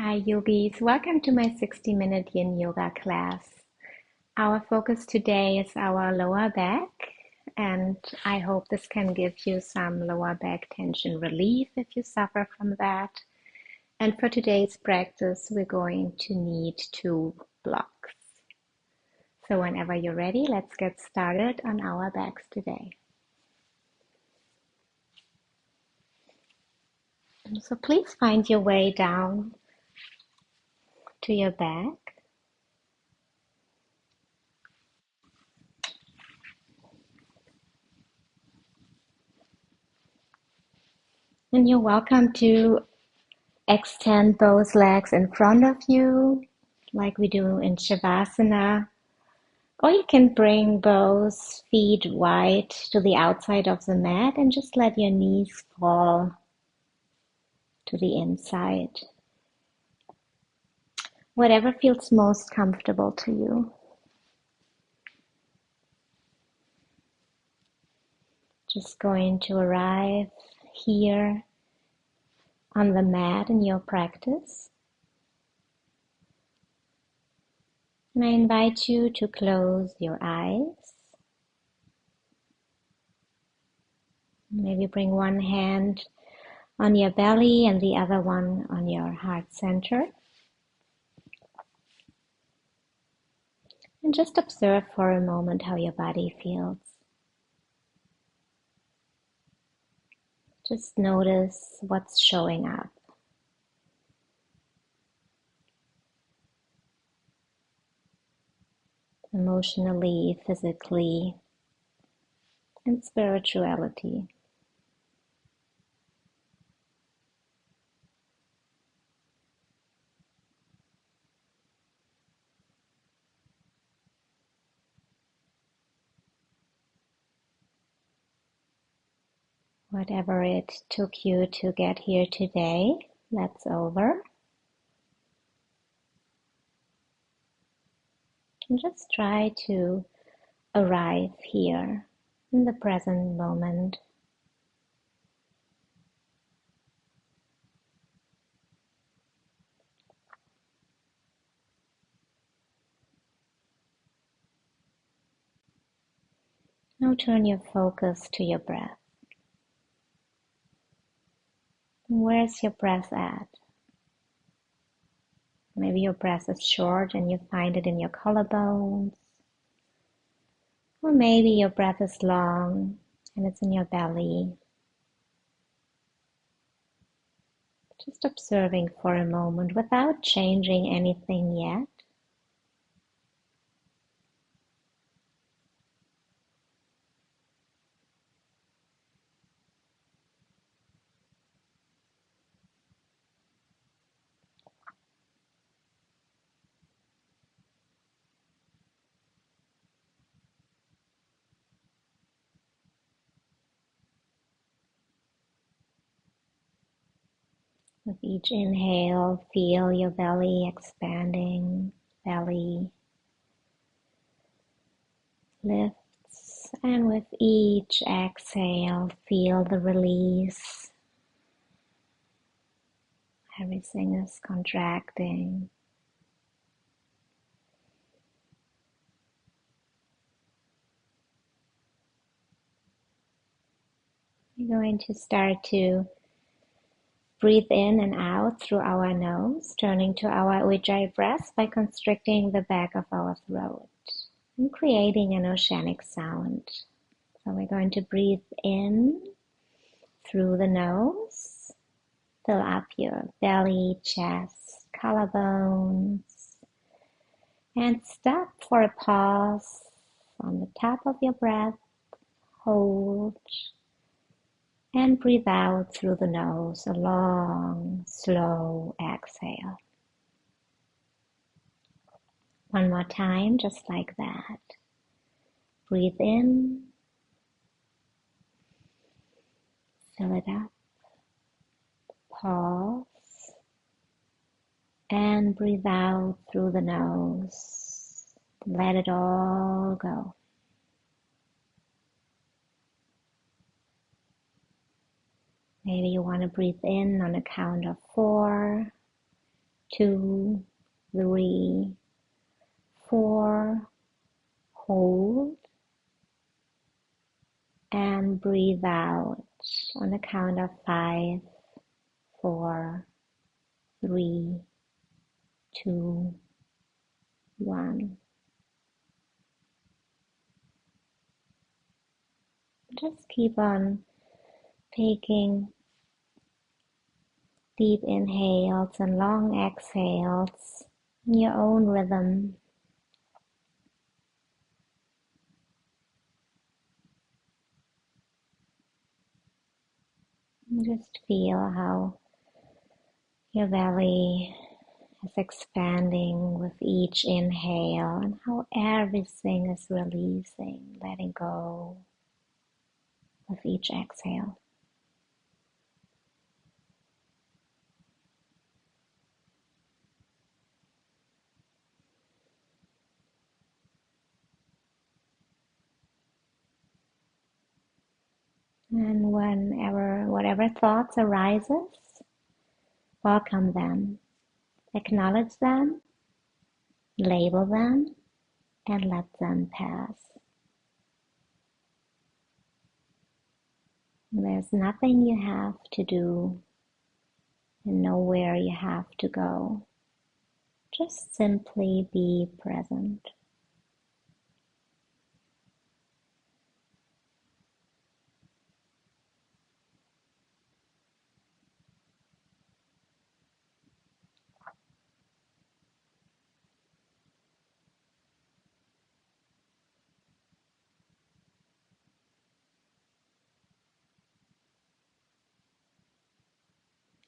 Hi yogis, welcome to my 60-minute Yin Yoga class. Our focus today is our lower back, and I hope this can give you some lower back tension relief if you suffer from that. And for today's practice, we're going to need 2 blocks. So whenever you're ready, let's get started on our backs today. So please find your way down to your back. And you're welcome to extend both legs in front of you, like we do in Shavasana. Or you can bring both feet wide to the outside of the mat and just let your knees fall to the inside. Whatever feels most comfortable to you. Just going to arrive here on the mat in your practice. And I invite you to close your eyes. Maybe bring one hand on your belly and the other one on your heart center. And just observe for a moment how your body feels. Just notice what's showing up. Emotionally, physically, and spirituality. Whatever it took you to get here today, that's over. And just try to arrive here in the present moment. Now turn your focus to your breath. Where's your breath at? Maybe your breath is short and you find it in your collarbones. Or maybe your breath is long and it's in your belly. Just observing for a moment without changing anything yet. With each inhale, feel your belly expanding, belly lifts, and with each exhale, feel the release. Everything is contracting. We're going to start to breathe in and out through our nose, turning to our Ujjayi breath by constricting the back of our throat and creating an oceanic sound. So we're going to breathe in through the nose, fill up your belly, chest, collarbones, and stop for a pause on the top of your breath. Hold and breathe out through the nose, a long, slow exhale. One more time, just like that. Breathe in, fill it up, pause, and breathe out through the nose. Let it all go. Maybe you want to breathe in on a count of 4, 2, 3, 4. Hold and breathe out on the count of 5, 4, 3, 2, 1. Just keep on taking deep inhales and long exhales in your own rhythm. And just feel how your belly is expanding with each inhale and how everything is releasing, letting go with each exhale. And whatever thoughts arises, welcome them, acknowledge them, label them, and let them pass. There's nothing you have to do and nowhere you have to go. Just simply be present.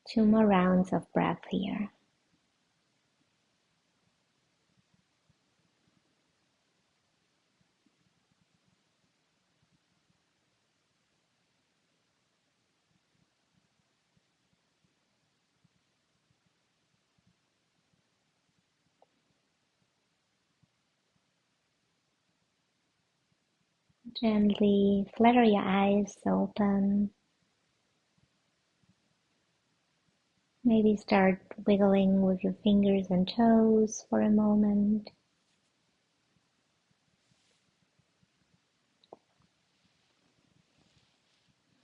Two more rounds of breath here. Gently flutter your eyes open. Maybe start wiggling with your fingers and toes for a moment.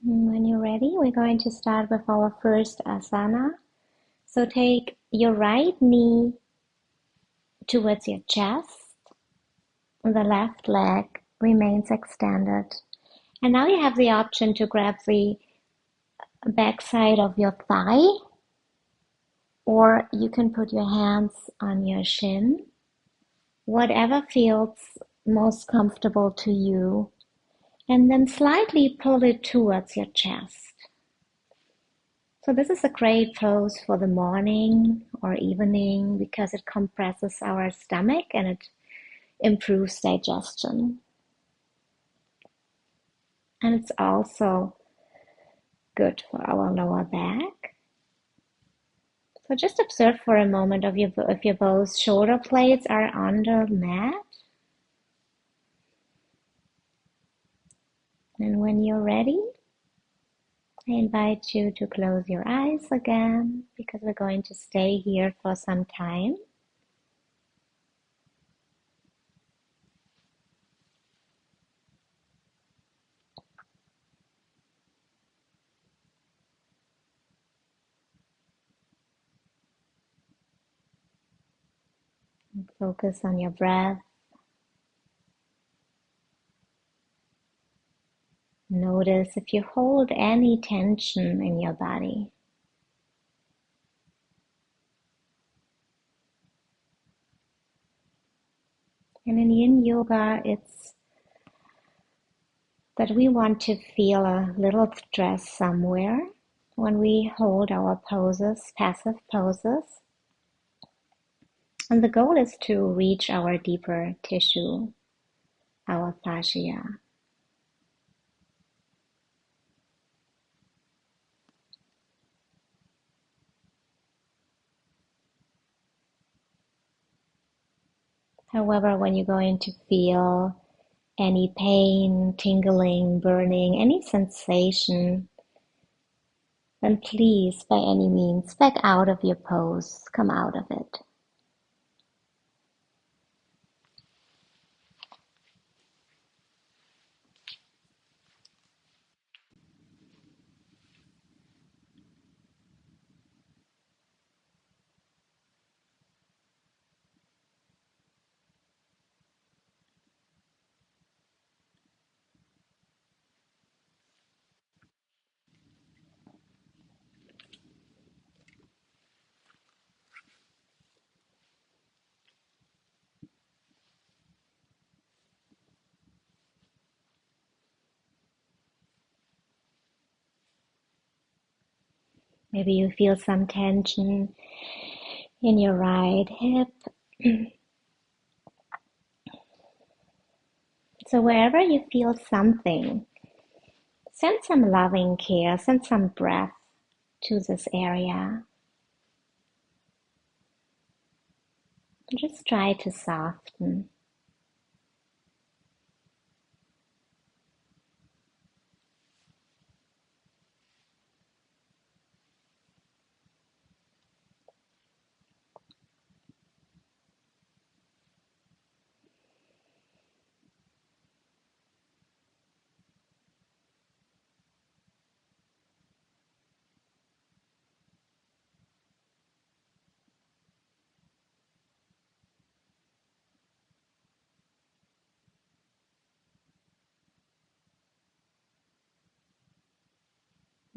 And when you're ready, we're going to start with our first asana. So take your right knee towards your chest. The left leg remains extended. And now you have the option to grab the back side of your thigh, or you can put your hands on your shin. Whatever feels most comfortable to you. And then slightly pull it towards your chest. So this is a great pose for the morning or evening because it compresses our stomach and it improves digestion. And it's also good for our lower back. So just observe for a moment if your both shoulder blades are on the mat. And when you're ready, I invite you to close your eyes again because we're going to stay here for some time. Focus on your breath. Notice if you hold any tension in your body. And in Yin Yoga, it's that we want to feel a little stress somewhere when we hold our poses, passive poses. And the goal is to reach our deeper tissue, our fascia. However, when you're going to feel any pain, tingling, burning, any sensation, then please, by any means, back out of your pose, come out of it. Maybe you feel some tension in your right hip. So wherever you feel something, send some loving care, send some breath to this area. Just try to soften.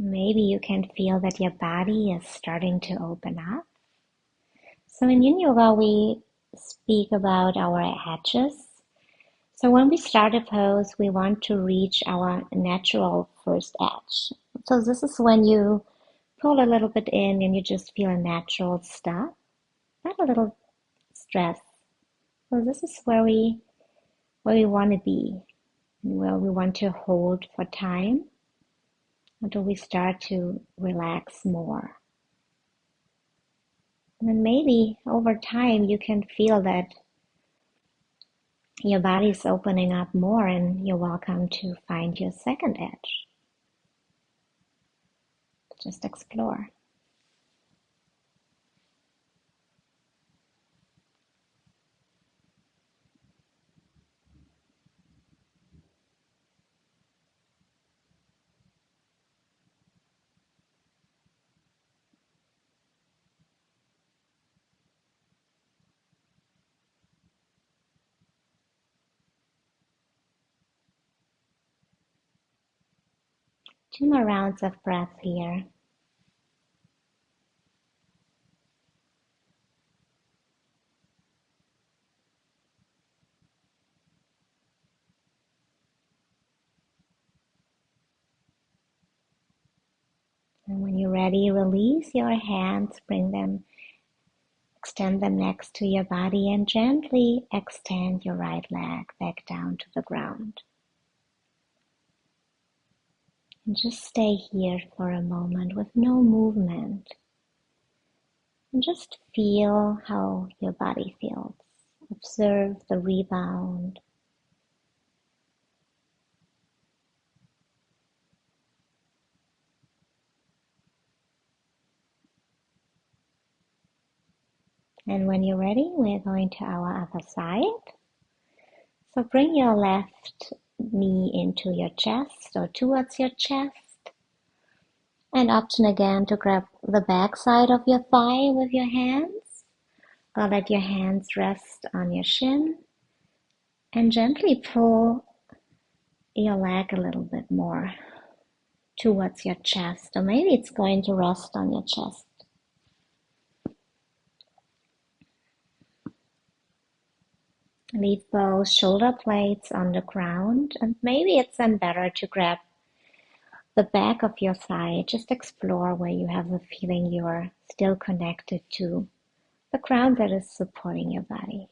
Maybe you can feel that your body is starting to open up. So in Yin Yoga, we speak about our edges. So when we start a pose, we want to reach our natural first edge. So this is when you pull a little bit in and you just feel a natural stop, not a little stress. So this is where we want to be, and where we want to hold for time until we start to relax more. And then maybe over time you can feel that your body's opening up more and you're welcome to find your second edge. Just explore. 2 more rounds of breath here. And when you're ready, release your hands, extend them next to your body, and gently extend your right leg back down to the ground. And just stay here for a moment with no movement. And just feel how your body feels. Observe the rebound. And when you're ready, we're going to our other side. So bring your left knee into your chest or towards your chest. And option again to grab the back side of your thigh with your hands. Or let your hands rest on your shin. And gently pull your leg a little bit more towards your chest. Or maybe it's going to rest on your chest. Leave both shoulder blades on the ground, and maybe it's then better to grab the back of your thigh. Just explore where you have the feeling you're still connected to the ground that is supporting your body.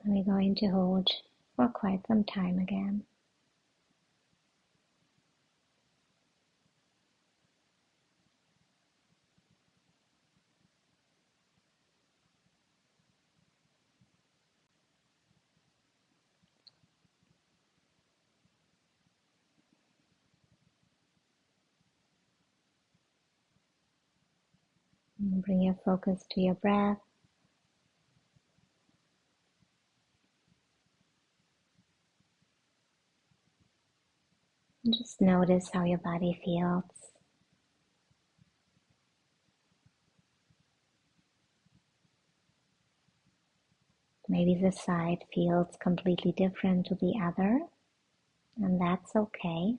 And we're going to hold for quite some time again. And bring your focus to your breath. And just notice how your body feels. Maybe the side feels completely different to the other, and that's okay.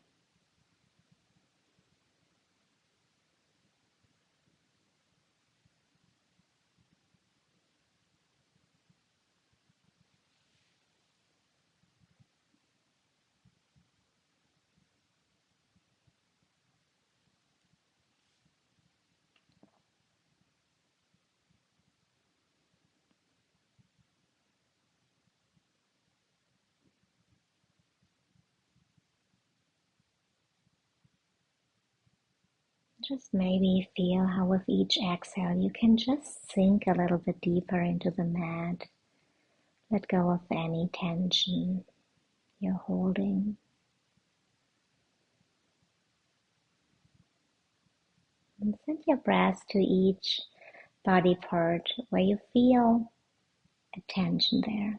Just maybe feel how with each exhale you can just sink a little bit deeper into the mat. Let go of any tension you're holding. And send your breath to each body part where you feel a tension there.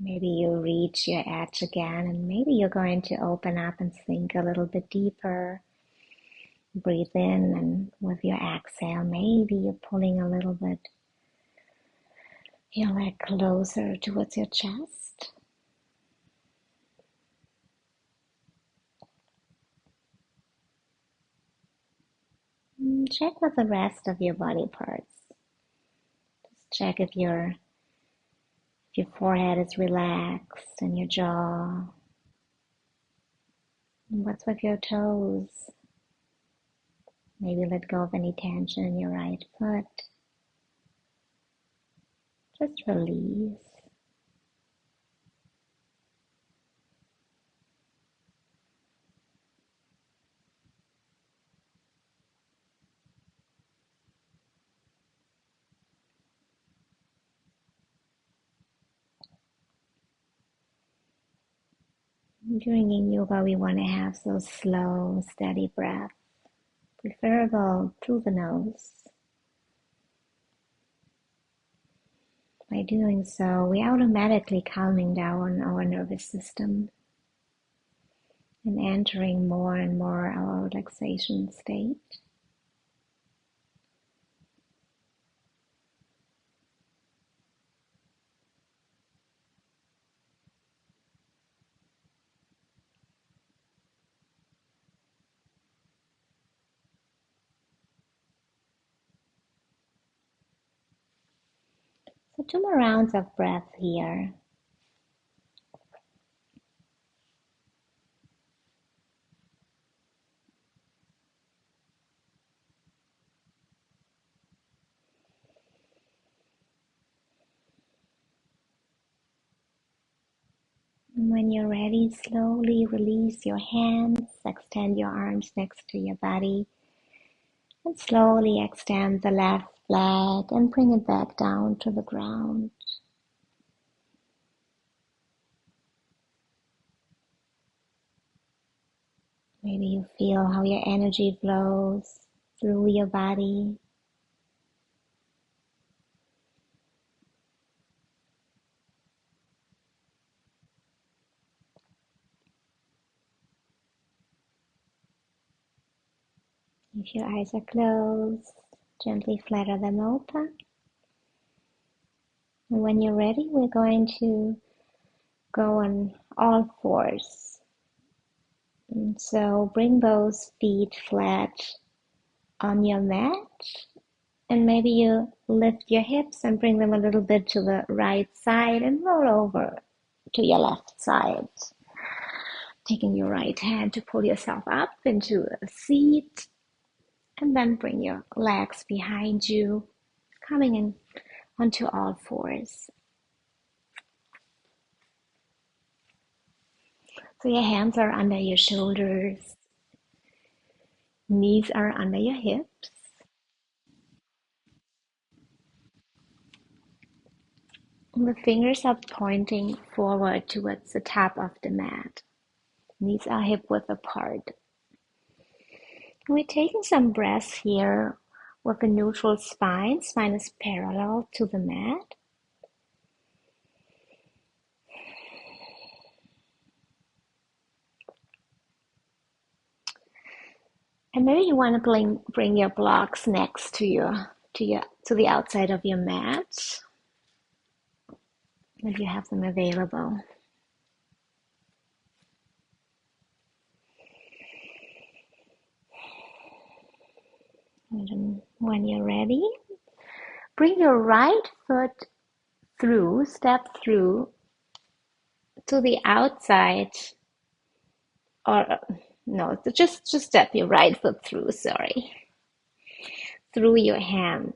Maybe you reach your edge again, and maybe you're going to open up and sink a little bit deeper. Breathe in, and with your exhale, maybe you're pulling a little bit your leg closer towards your chest. Check with the rest of your body parts. Just check if your forehead is relaxed and your jaw. And what's with your toes? Maybe let go of any tension in your right foot. Just release. During YIN Yoga, we want to have those slow, steady breaths, preferable through the nose. By doing so, we automatically calming down our nervous system and entering more and more our relaxation state. So 2 more rounds of breath here. And when you're ready, slowly release your hands, extend your arms next to your body, and slowly extend the left leg and bring it back down to the ground. Maybe you feel how your energy flows through your body. If your eyes are closed, gently flutter them open. And when you're ready, we're going to go on all fours. And so bring those feet flat on your mat And maybe you lift your hips and bring them a little bit to the right side and roll over to your left side. Taking your right hand to pull yourself up into a seat, and then bring your legs behind you, coming in onto all fours. So your hands are under your shoulders, knees are under your hips. And the fingers are pointing forward towards the top of the mat. Knees are hip width apart. And we're taking some breaths here with a neutral spine. Spine is parallel to the mat. And maybe you want to bring your blocks next to the outside of your mat, if you have them available. And when you're ready, bring your right foot step through to the outside, or no, just step your right foot through, through your hands.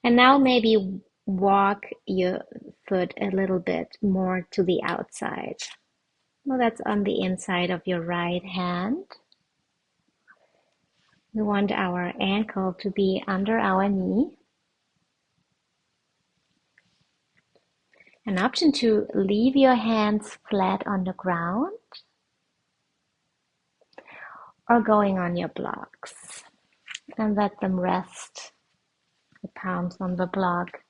And now maybe walk your foot a little bit more to the outside. Well, that's on the inside of your right hand. We want our ankle to be under our knee. An option to leave your hands flat on the ground or going on your blocks and let them rest, the palms on the block.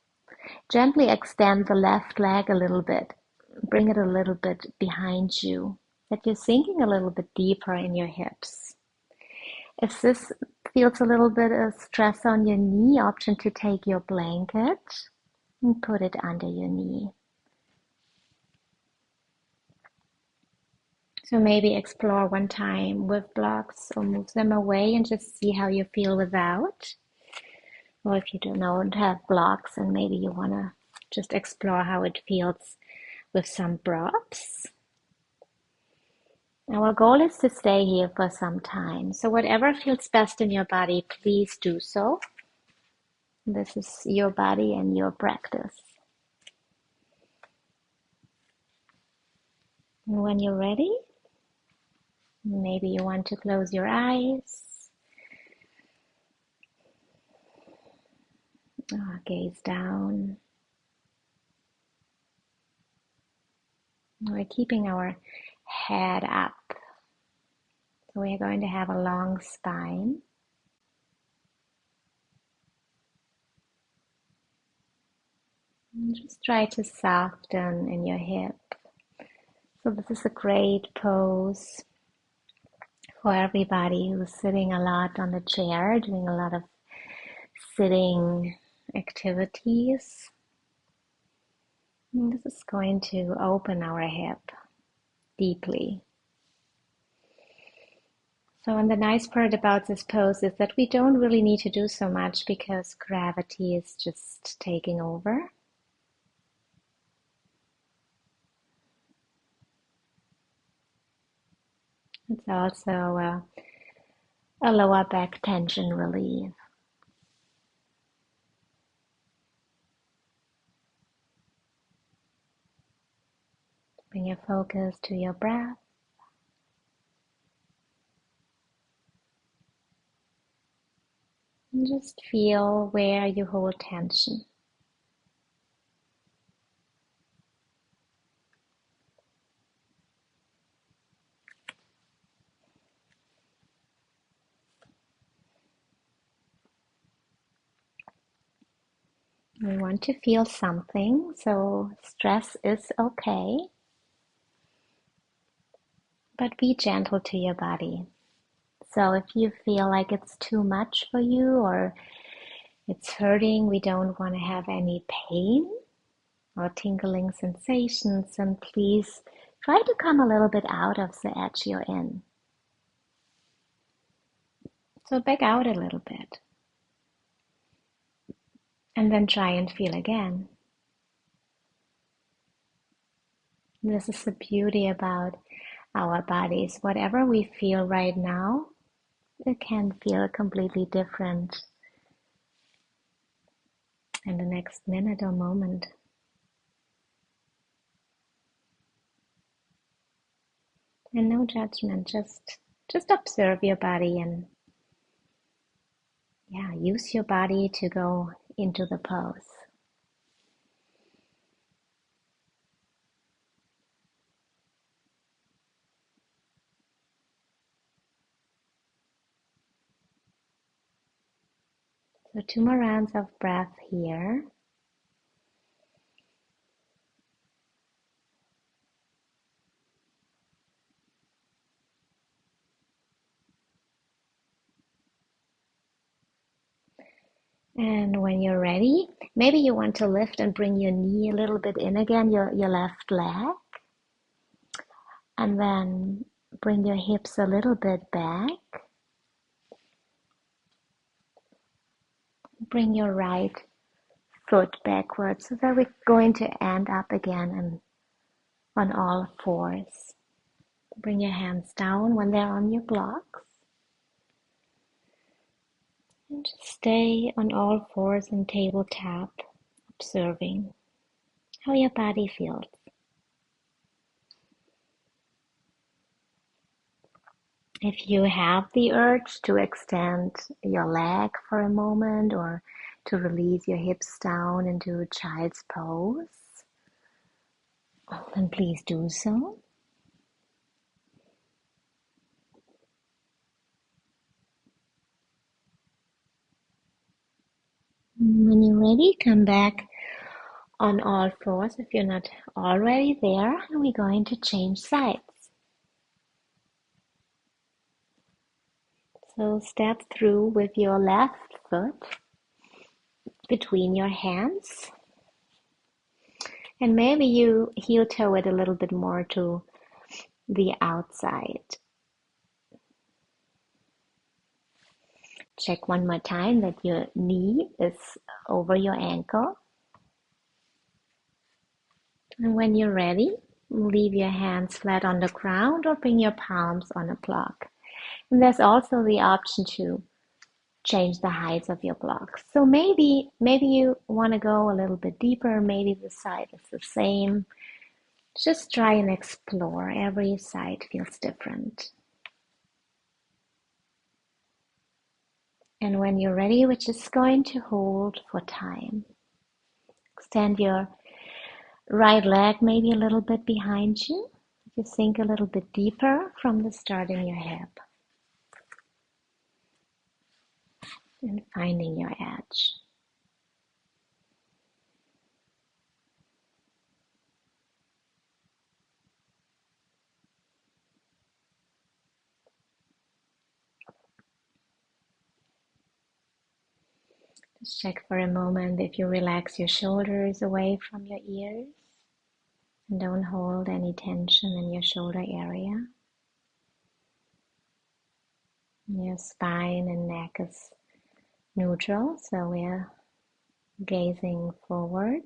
Gently extend the left leg a little bit. Bring it a little bit behind you, that you're sinking a little bit deeper in your hips. If this feels a little bit of stress on your knee, option to take your blanket and put it under your knee. So maybe explore one time with blocks or move them away and just see how you feel without. Or if you don't have blocks and maybe you want to just explore how it feels with some props. Our goal is to stay here for some time. So whatever feels best in your body, please do so. This is your body and your practice. And when you're ready, maybe you want to close your eyes. Gaze down. We're keeping our head up. So we're going to have a long spine. And just try to soften in your hip. So this is a great pose for everybody who's sitting a lot on the chair, doing a lot of sitting activities. And this is going to open our hip deeply. So, and the nice part about this pose is that we don't really need to do so much because gravity is just taking over. It's also a lower back tension relief. Bring your focus to your breath. And just feel where you hold tension. We want to feel something, so stress is okay. But be gentle to your body. So if you feel like it's too much for you or it's hurting, we don't want to have any pain or tingling sensations, and please try to come a little bit out of the edge you're in. So back out a little bit. And then try and feel again. This is the beauty about our bodies. Whatever we feel right now, it can feel completely different in the next minute or moment. And no judgment, just observe your body and use your body to go into the pose. So 2 more rounds of breath here. And when you're ready, maybe you want to lift and bring your knee a little bit in again, your left leg. And then bring your hips a little bit back. Bring your right foot backwards so that we're going to end up again and on all fours. Bring your hands down when they're on your blocks. And just stay on all fours and tabletop, observing how your body feels. If you have the urge to extend your leg for a moment or to release your hips down into child's pose, then please do so. When you're ready, come back on all fours if you're not already there, and we're going to change sides. So step through with your left foot between your hands, and maybe you heel toe it a little bit more to the outside. Check one more time that your knee is over your ankle. And when you're ready, leave your hands flat on the ground or bring your palms on a block. And there's also the option to change the heights of your blocks. So maybe you want to go a little bit deeper, maybe the side is the same. Just try and explore. Every side feels different. And when you're ready, we're just going to hold for time. Extend your right leg maybe a little bit behind you. You sink a little bit deeper from the start in your hip. And finding your edge. Just check for a moment if you relax your shoulders away from your ears. And don't hold any tension in your shoulder area. Your spine and neck is neutral, so we're gazing forward.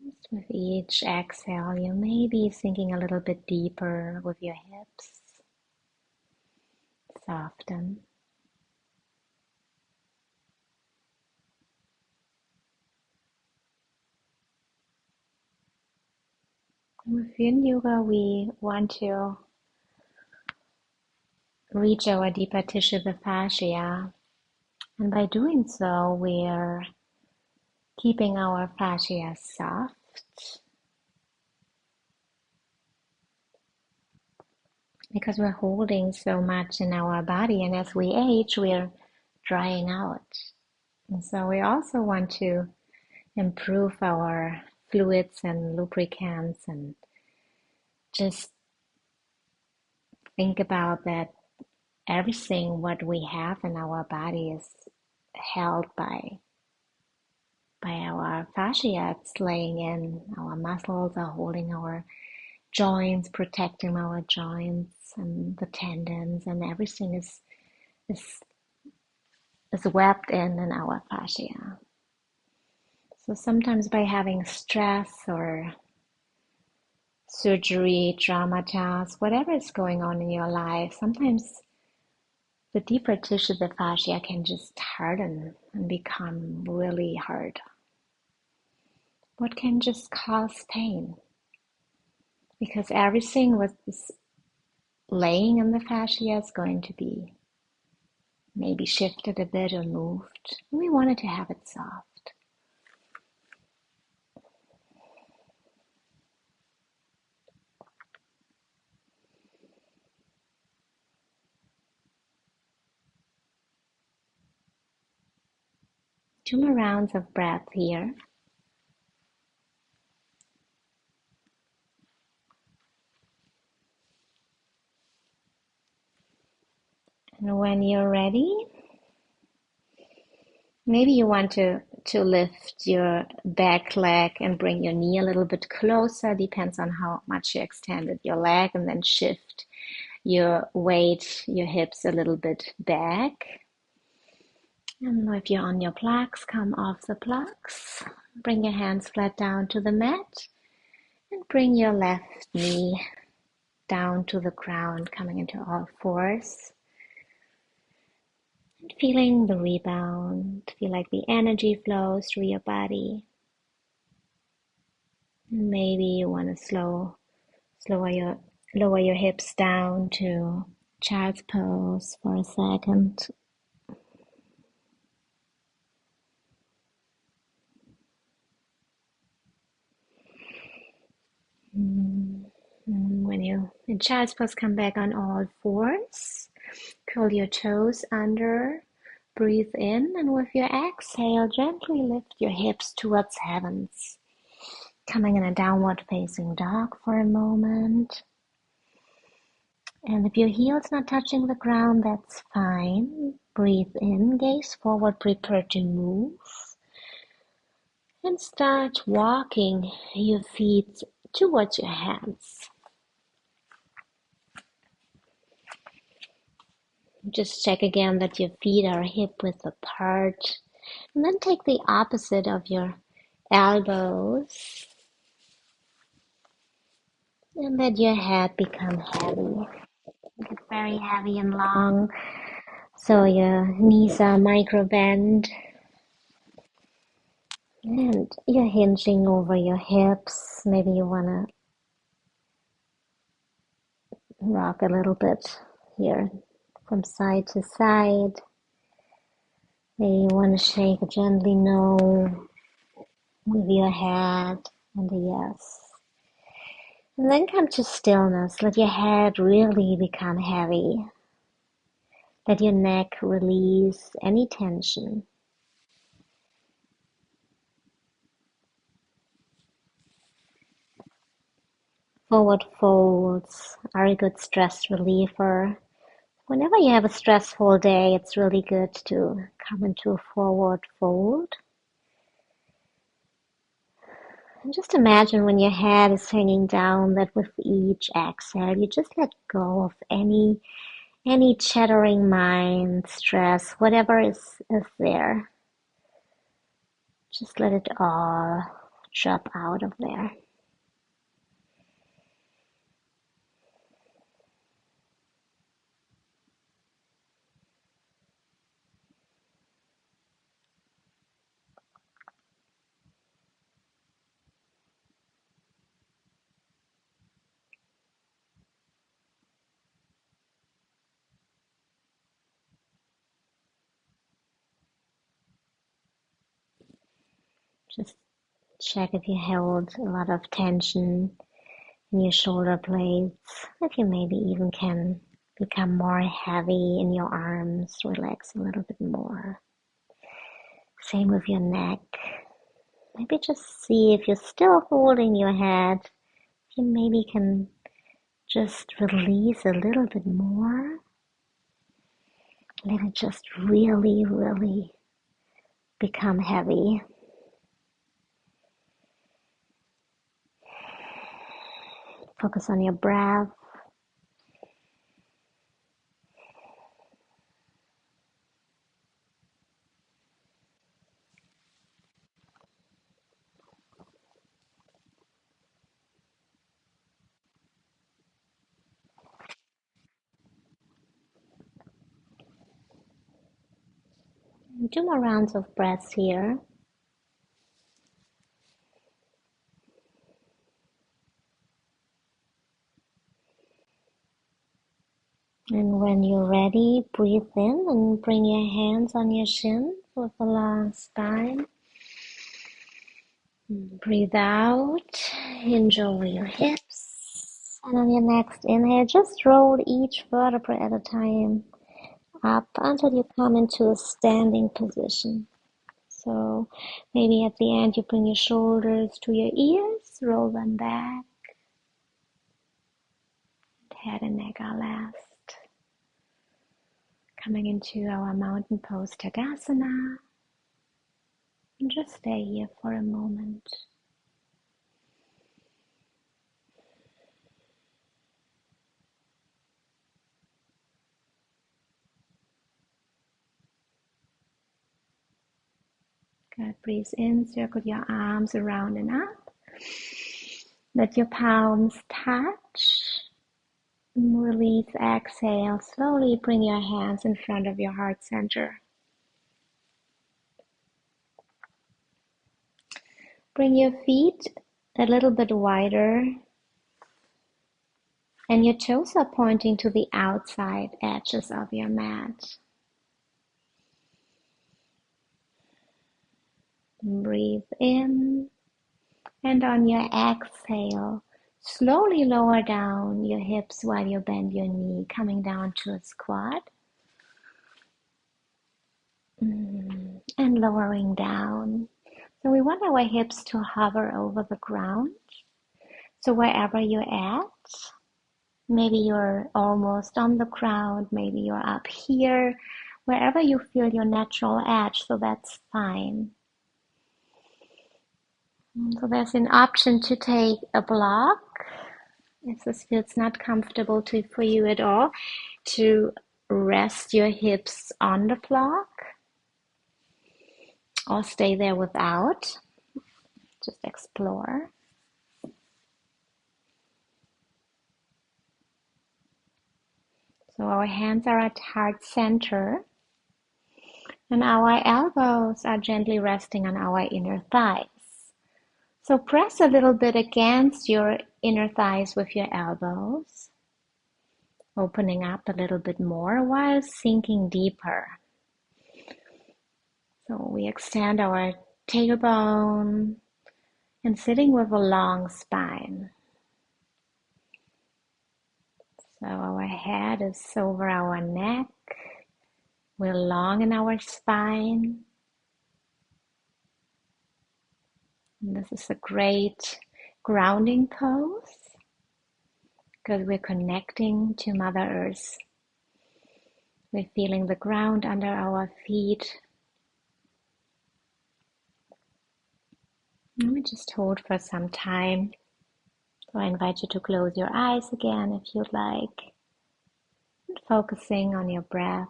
Just with each exhale, you may be sinking a little bit deeper with your hips. Soften. With YIN Yoga, we want to reach our deeper tissue, the fascia. And by doing so, we're keeping our fascia soft. Because we're holding so much in our body, and as we age, we're drying out. And so we also want to improve our fluids and lubricants and just think about that everything what we have in our body is held by our fascia. It's laying in, our muscles are holding our joints, protecting our joints and the tendons, and everything is webbed in our fascia. So sometimes by having stress or surgery, trauma tasks, whatever is going on in your life, sometimes the deeper tissue, the fascia, can just harden and become really hard. What can just cause pain? Because everything what is laying in the fascia is going to be maybe shifted a bit or moved. We wanted to have it soft. 2 more rounds of breath here. And when you're ready, maybe you want to lift your back leg and bring your knee a little bit closer. Depends on how much you extended your leg, and then shift your weight, your hips a little bit back. And if you're on your blocks, come off the blocks. Bring your hands flat down to the mat and bring your left knee down to the ground, coming into all fours. And feeling the rebound, feel like the energy flows through your body. Maybe you want to lower your hips down to child's pose for a second. When you in child's pose, come back on all fours. Curl your toes under. Breathe in, and with your exhale, gently lift your hips towards heavens. Coming in a downward facing dog for a moment. And if your heel's not touching the ground, that's fine. Breathe in, gaze forward, prepare to move. And start walking your feet towards your hands. Just check again that your feet are hip-width apart. And then take the opposite of your elbows. And let your head become heavy. Get very heavy and long. So your knees are micro bend. And you're hinging over your hips. Maybe you want to rock a little bit here from side to side. Maybe you want to shake a gently no with your head and a yes. And then come to stillness. Let your head really become heavy. Let your neck release any tension. Forward folds are a good stress reliever. Whenever you have a stressful day, it's really good to come into a forward fold. And just imagine when your head is hanging down that with each exhale, you just let go of any chattering mind, stress, whatever is there. Just let it all drop out of there. Just check if you held a lot of tension in your shoulder blades, if you maybe even can become more heavy in your arms, relax a little bit more. Same with your neck. Maybe just see if you're still holding your head, you maybe can just release a little bit more. let it just really, really become heavy. Focus on your breath. Two more rounds of breaths here. And when you're ready, breathe in and bring your hands on your shins with a long spine. Breathe out, hinge over your hips. And on your next inhale, just roll each vertebra at a time up until you come into a standing position. So maybe at the end you bring your shoulders to your ears, roll them back. Head and neck are last. Coming into our mountain pose Tadasana. And just stay here for a moment. Good. Breathe in, circle your arms around and up. Let your palms touch. Release, exhale. Slowly bring your hands in front of your heart center. Bring your feet a little bit wider, and your toes are pointing to the outside edges of your mat. Breathe in, and on your exhale, slowly lower down your hips while you bend your knee, coming down to a squat. And lowering down. So we want our hips to hover over the ground. So wherever you're at, maybe you're almost on the ground, maybe you're up here, wherever you feel your natural edge, so that's fine. So there's an option to take a block, if this feels not comfortable for you at all, to rest your hips on the block, or stay there without. Just explore. So our hands are at heart center, and our elbows are gently resting on our inner thighs. So press a little bit against your inner thighs with your elbows, opening up a little bit more while sinking deeper. So we extend our tailbone and sitting with a long spine. So our head is over our neck. We're long in our spine. And this is a great grounding pose because we're connecting to Mother Earth. We're feeling the ground under our feet. Let me just hold for some time. So I invite you to close your eyes again if you'd like. And focusing on your breath.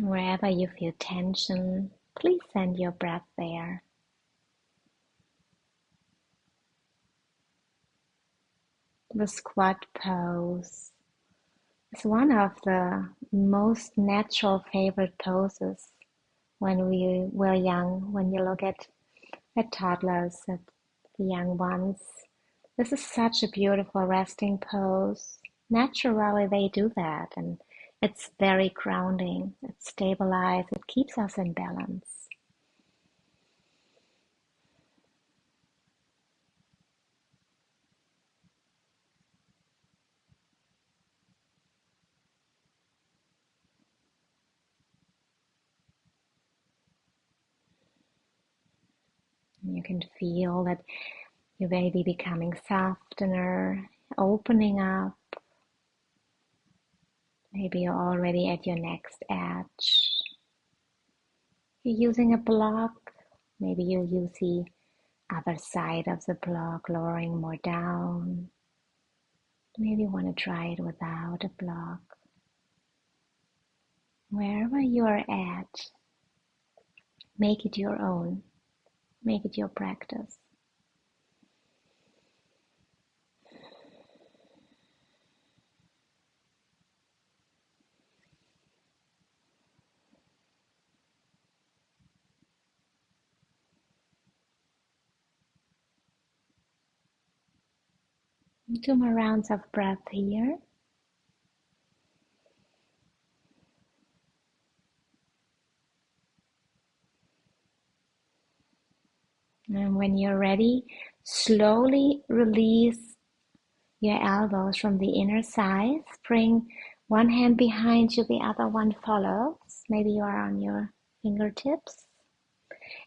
Wherever you feel tension, please send your breath there. The squat pose is one of the most natural favorite poses when we were young. When you look at toddlers, at the young ones, this is such a beautiful resting pose. Naturally they do that, and it's very grounding. It stabilizes, it keeps us in balance. You can feel that your baby becoming softer, opening up. Maybe you're already at your next edge. You're using a block. Maybe you'll use the other side of the block, lowering more down. Maybe you want to try it without a block. Wherever you're at, make it your own. Make it your practice. Two more rounds of breath here. And when you're ready, slowly release your elbows from the inner thighs. Bring one hand behind you, the other one follows. Maybe you are on your fingertips.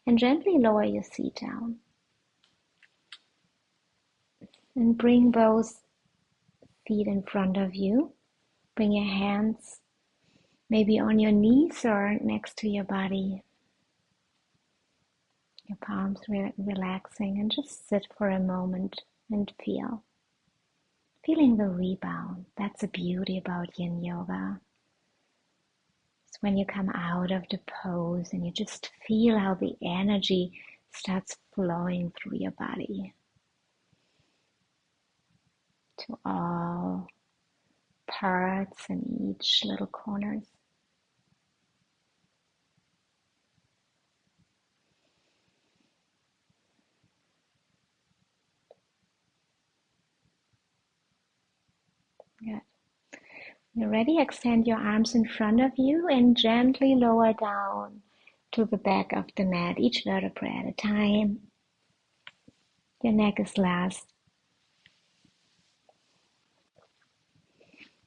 And gently lower your feet down. And bring both feet in front of you. Bring your hands maybe on your knees or next to your body. Your palms relaxing, and just sit for a moment and feel. Feeling the rebound. That's the beauty about Yin Yoga. It's when you come out of the pose and you just feel how the energy starts flowing through your body to all parts and each little corners. Good. You're ready, extend your arms in front of you and gently lower down to the back of the mat, each vertebra at a time. Your neck is last.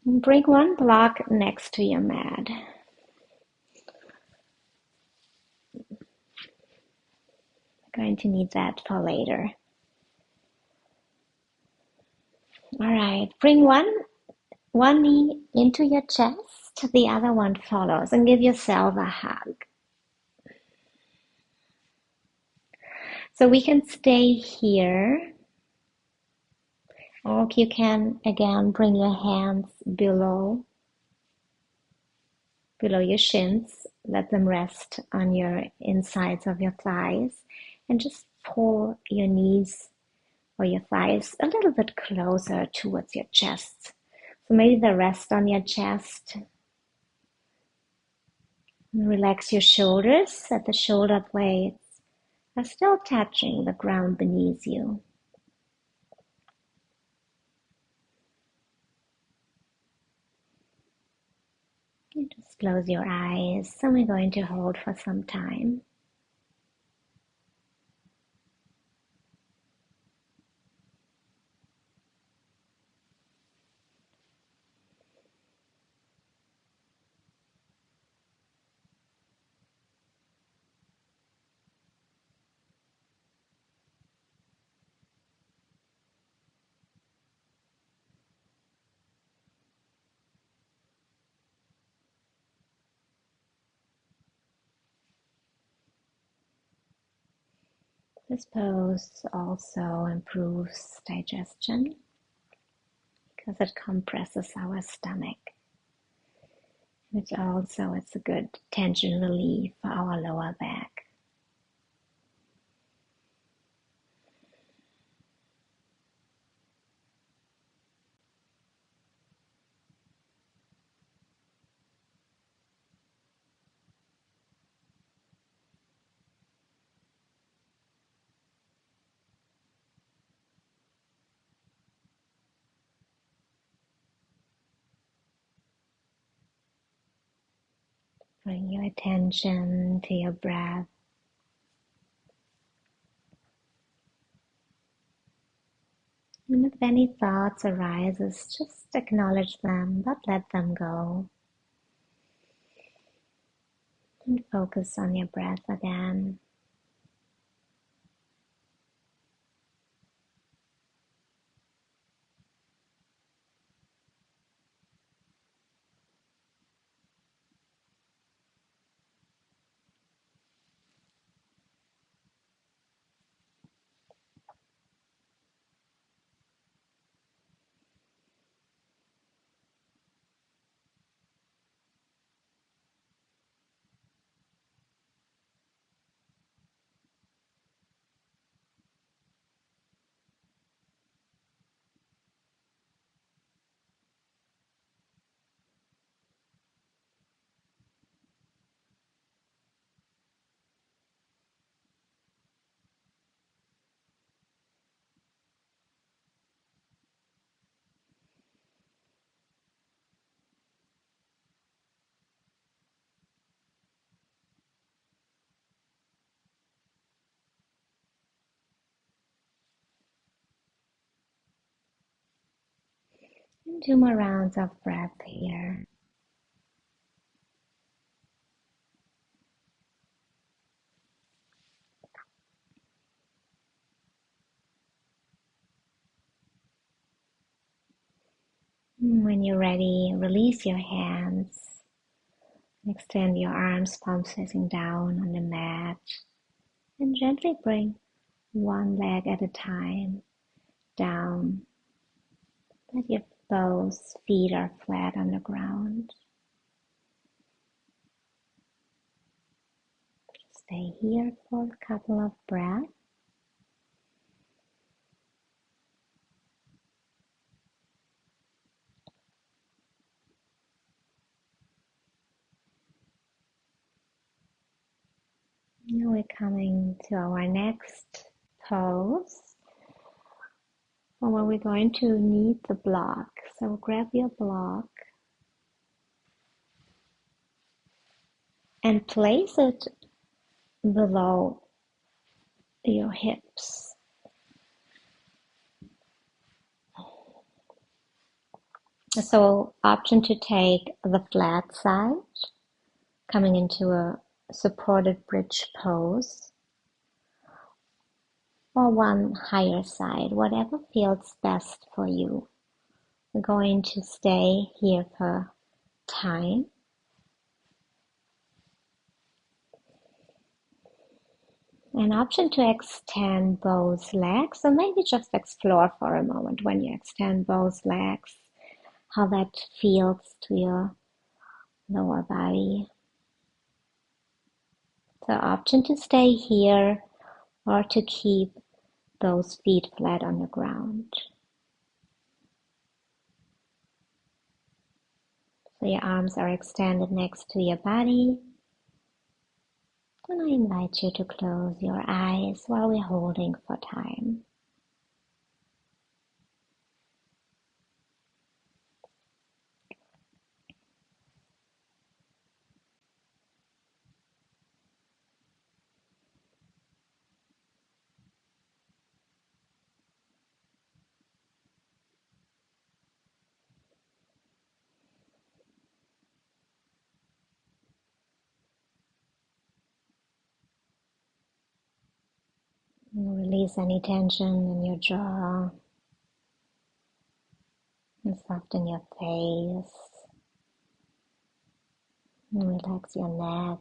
And bring one block next to your mat. We're going to need that for later. All right, bring one knee into your chest, the other one follows, and give yourself a hug. So we can stay here, or you can again bring your hands below your shins, let them rest on your insides of your thighs, and just pull your knees or your thighs a little bit closer towards your chest. So maybe the rest on your chest. Relax your shoulders, that the shoulder blades are still touching the ground beneath you. And just close your eyes, and we're going to hold for some time. This pose also improves digestion because it compresses our stomach. Which also it's a good tension relief for our lower back. Bring your attention to your breath. And if any thoughts arises, just acknowledge them, but let them go. And focus on your breath again. 2 more rounds of breath here. When you're ready, release your hands. Extend your arms, palms facing down on the mat. And gently bring one leg at a time down. Let your both feet are flat on the ground. Stay here for a couple of breaths. Now we're coming to our next pose, where we're going to need the block. So grab your block and place it below your hips. So option to take the flat side, coming into a supported bridge pose, or one higher side, whatever feels best for you. We're going to stay here for time. An option to extend both legs, so maybe just explore for a moment when you extend both legs, how that feels to your lower body. So option to stay here or to keep those feet flat on the ground. So your arms are extended next to your body. And I invite you to close your eyes while we're holding for time. And release any tension in your jaw and soften your face. And relax your neck.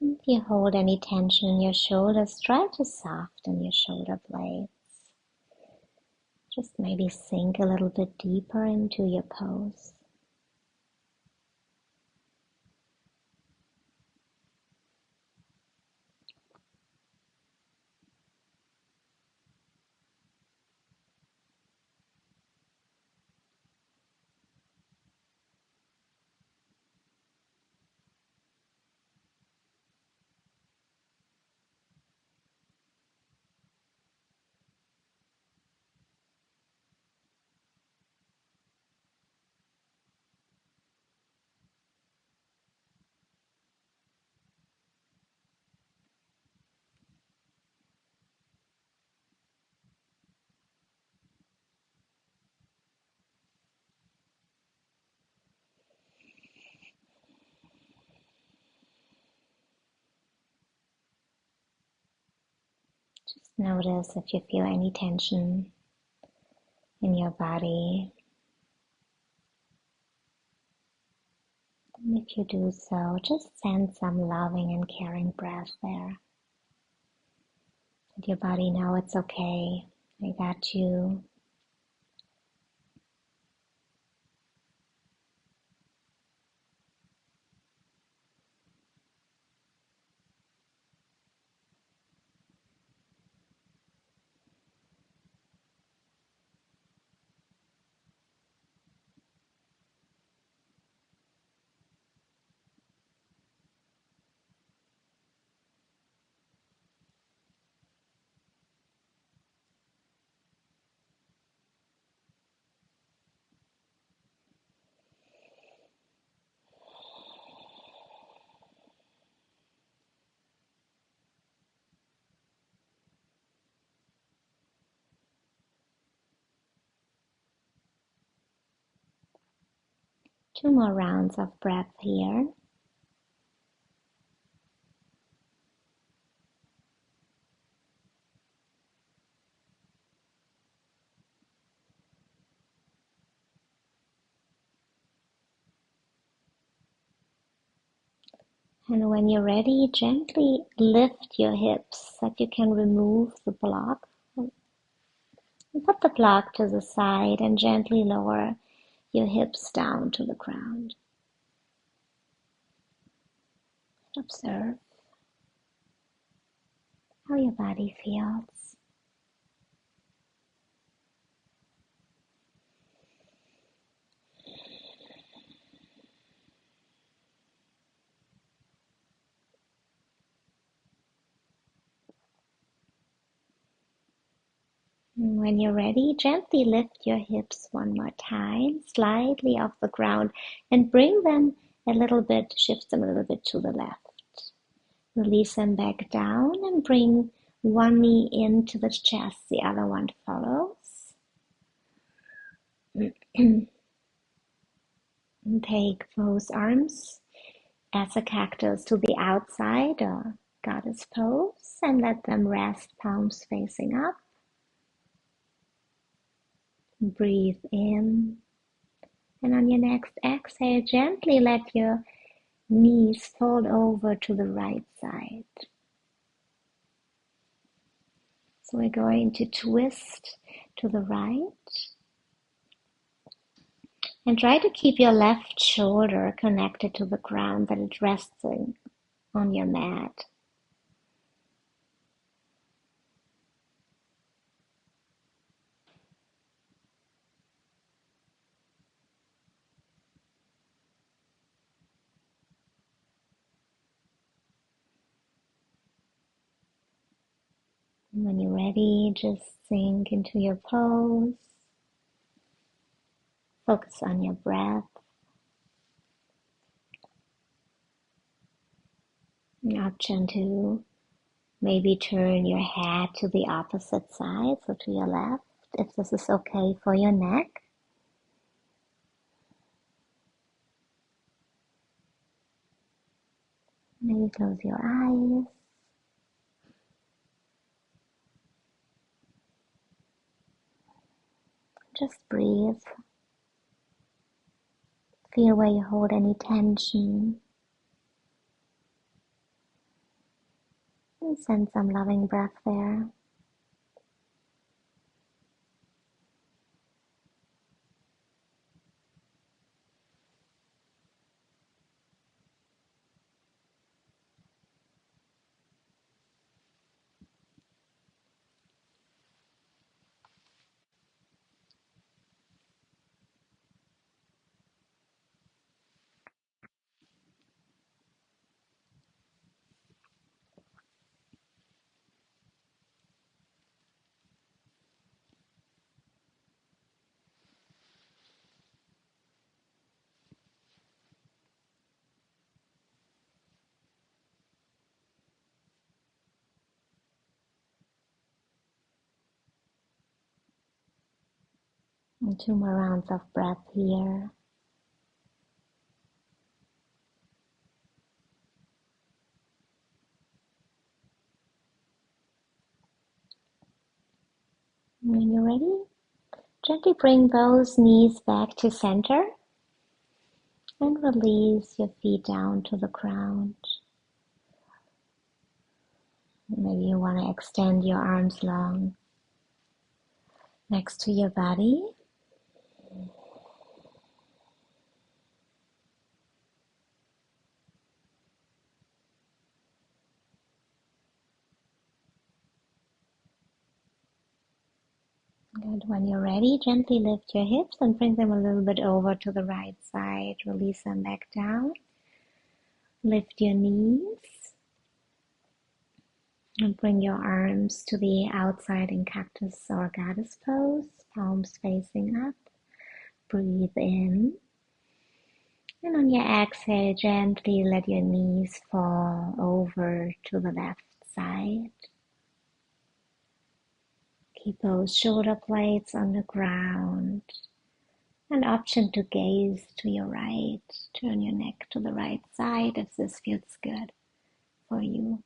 If you hold any tension in your shoulders, try to soften your shoulder blades. Just maybe sink a little bit deeper into your pose. Just notice if you feel any tension in your body. And if you do so, just send some loving and caring breath there. Let your body know it's okay. I got you. 2 more rounds of breath here. And when you're ready, gently lift your hips so that you can remove the block. And put the block to the side and gently lower your hips down to the ground. Observe how your body feels. And when you're ready, gently lift your hips one more time, slightly off the ground, and bring them a little bit, shift them a little bit to the left. Release them back down and bring one knee into the chest, the other one follows. And take both arms as a cactus to the outside or goddess pose and let them rest, palms facing up. Breathe in, and on your next exhale, gently let your knees fold over to the right side. So we're going to twist to the right and try to keep your left shoulder connected to the ground, that it's resting on your mat. And when you're ready, just sink into your pose. Focus on your breath. An option to maybe turn your head to the opposite side, so to your left, if this is okay for your neck. Maybe close your eyes. Just breathe. Feel where you hold any tension. And send some loving breath there. And 2 more rounds of breath here. When you're ready, gently bring those knees back to center and release your feet down to the ground. Maybe you want to extend your arms long next to your body. Good. When you're ready, gently lift your hips and bring them a little bit over to the right side. Release them back down. Lift your knees and bring your arms to the outside in cactus or goddess pose, palms facing up. Breathe in. And on your exhale, gently let your knees fall over to the left side. Keep those shoulder blades on the ground An option to gaze to your right, turn your neck to the right side if this feels good for you.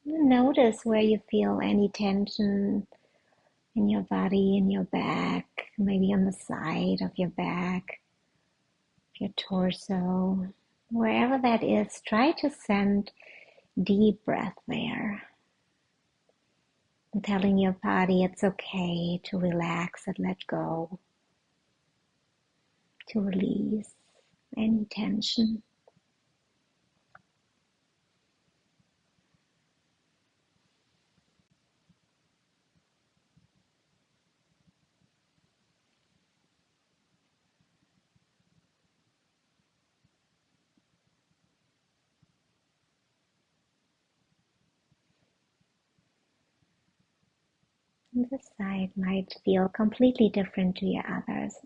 Notice where you feel any tension in your body, in your back, maybe on the side of your back, your torso. Wherever that is, try to send deep breath there. And telling your body it's okay to relax and let go, to release any tension. And this side might feel completely different to your others,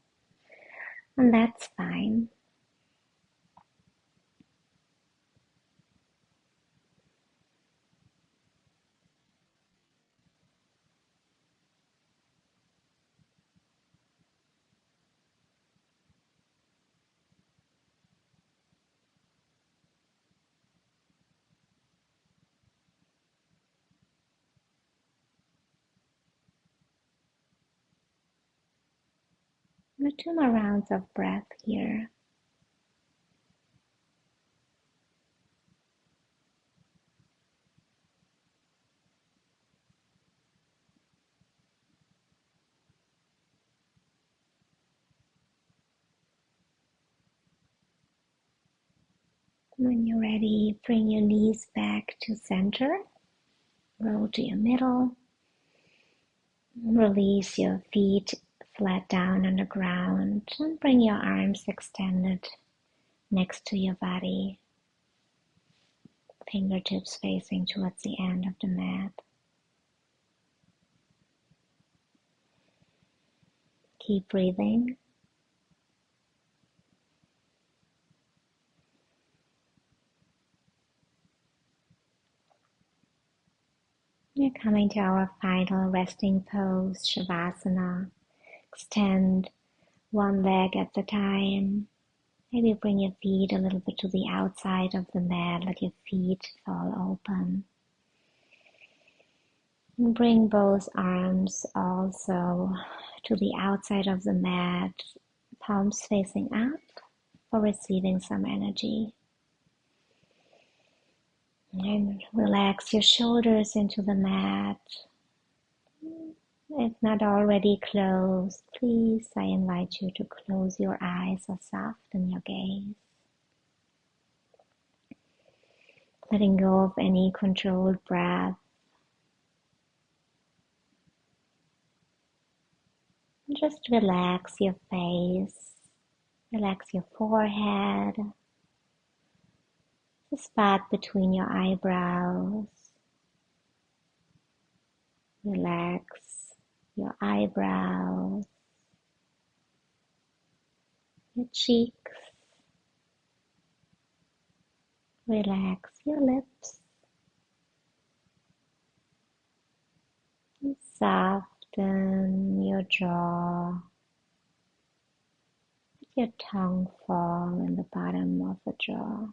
and that's fine. We'll do 2 more rounds of breath here. When you're ready, bring your knees back to center, roll to your middle, release your feet flat down on the ground, and bring your arms extended next to your body, fingertips facing towards the end of the mat. Keep breathing. We're coming to our final resting pose, Shavasana. Extend one leg at a time. Maybe bring your feet a little bit to the outside of the mat. Let your feet fall open. And bring both arms also to the outside of the mat, palms facing up for receiving some energy. And relax your shoulders into the mat. If not already closed, please, I invite you to close your eyes or soften your gaze. Letting go of any controlled breath. Just relax your face, relax your forehead, the spot between your eyebrows. Relax your eyebrows, your cheeks. Relax your lips. And soften your jaw. Let your tongue fall in the bottom of the jaw.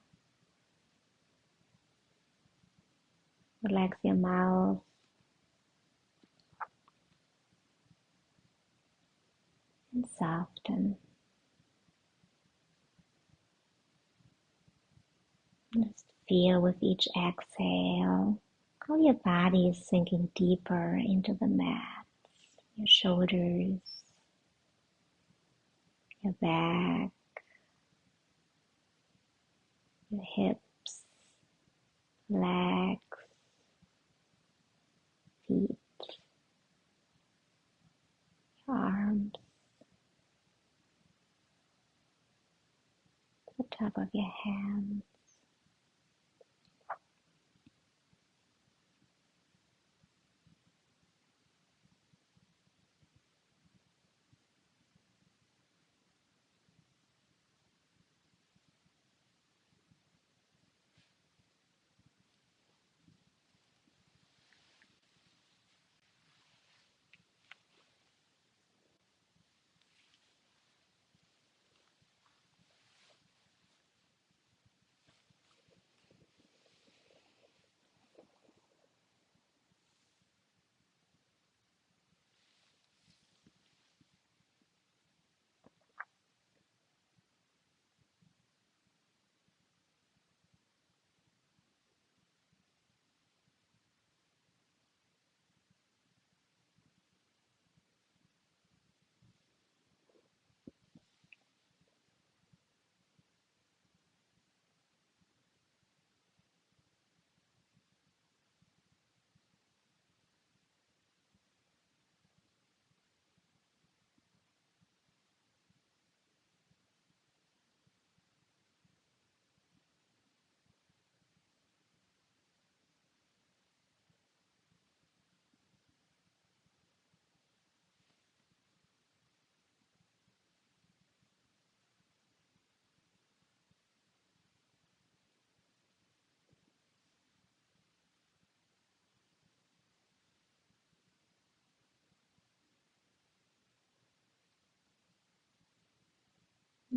Relax your mouth. And soften. Just feel with each exhale how your body is sinking deeper into the mat. Your shoulders, your back, your hips, legs, feet, your arms, the top of your hands.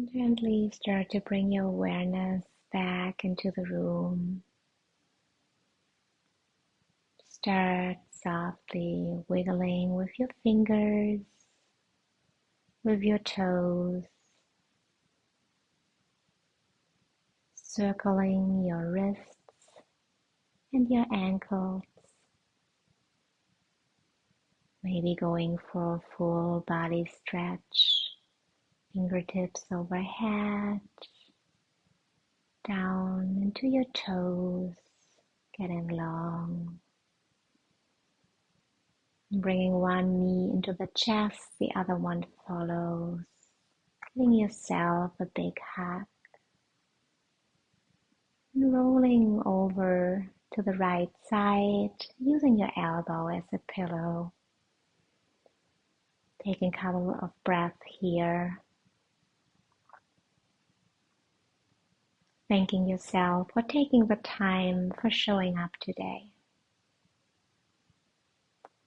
Gently start to bring your awareness back into the room. Start softly wiggling with your fingers, with your toes, circling your wrists and your ankles. Maybe going for a full body stretch, fingertips overhead, down into your toes, getting long. Bringing one knee into the chest, the other one follows. Giving yourself a big hug. And rolling over to the right side, using your elbow as a pillow. Taking a couple of breaths here. Thanking yourself for taking the time for showing up today.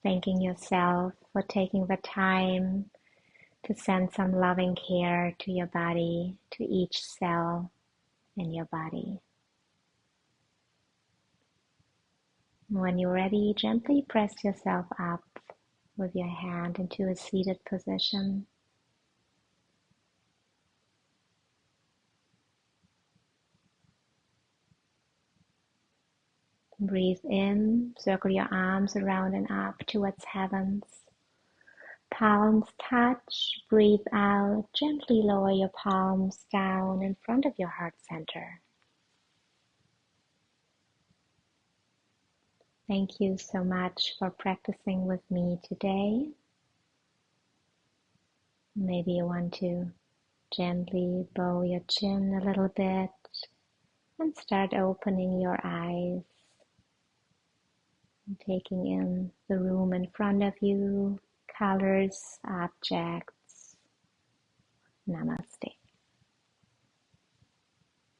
Thanking yourself for taking the time to send some loving care to your body, to each cell in your body. When you're ready, gently press yourself up with your hand into a seated position. Breathe in, circle your arms around and up towards heavens. Palms touch, breathe out, gently lower your palms down in front of your heart center. Thank you so much for practicing with me today. Maybe you want to gently bow your chin a little bit and start opening your eyes, and taking in the room in front of you, colors, objects. Namaste.